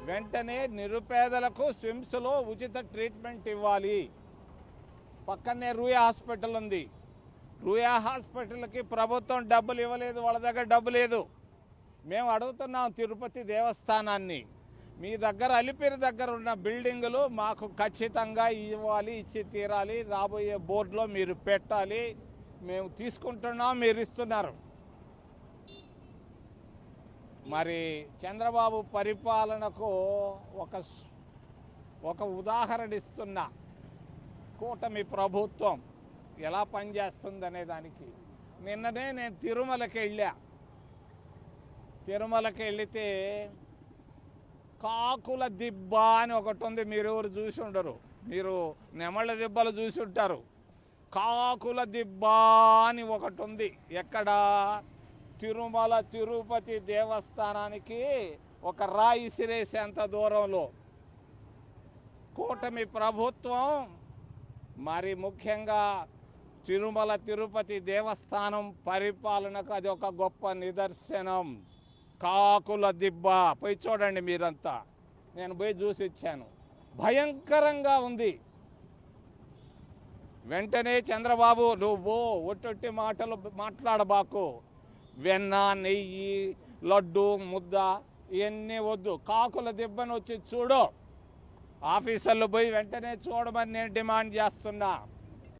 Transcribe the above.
వెంటనే నిరుపేదలకు స్విమ్స్లో ఉచిత ట్రీట్మెంట్ ఇవ్వాలి. పక్కనే రూయా హాస్పిటల్ ఉంది. రూయా హాస్పిటల్కి ప్రభుత్వం డబ్బులు ఇవ్వలేదు, వాళ్ళ దగ్గర డబ్బు లేదు. మేము అడుగుతున్నాం తిరుపతి దేవస్థానాన్ని, మీ దగ్గర అలిపిరి దగ్గర ఉన్న బిల్డింగులు మాకు ఖచ్చితంగా ఇవ్వాలి, ఇచ్చి తీరాలి, రాబోయే బోర్డులో మీరు పెట్టాలి. మేము తీసుకుంటున్నాం, మీరు ఇస్తున్నారు. మరి చంద్రబాబు పరిపాలనకు ఒక ఉదాహరణ ఇస్తున్నా. కూటమి ప్రభుత్వం ఎలా పనిచేస్తుందనే దానికి నిన్ననే నేను తిరుమలకి వెళితే కాకుల దిబ్బ అని ఒకటి ఉంది. మీరు ఎవరు చూసి ఉండరు, మీరు నెమళ్ళ దిబ్బలు చూసి ఉంటారు. కాకుల దిబ్బ అని ఒకటి ఉంది. ఎక్కడ? తిరుమల తిరుపతి దేవస్థానానికి ఒక రాయి సిరేసేంత దూరంలో. కూటమి ప్రభుత్వం మరి ముఖ్యంగా తిరుమల తిరుపతి దేవస్థానం పరిపాలనకు అది ఒక గొప్ప నిదర్శనం. కాకుల దిబ్బ పోయి చూడండి మీరంతా. నేను పోయి చూసి ఇచ్చాను, భయంకరంగా ఉంది. వెంటనే చంద్రబాబు, నువ్వు ఒట్టొట్టి మాటలు మాట్లాడబాకు. వెన్న, నెయ్యి, లడ్డు, ముద్ద ఇవన్నీ వద్దు. కాకుల దిబ్బను వచ్చి చూడు. ఆఫీసర్లు పోయి వెంటనే చూడమని నేను డిమాండ్ చేస్తున్నా.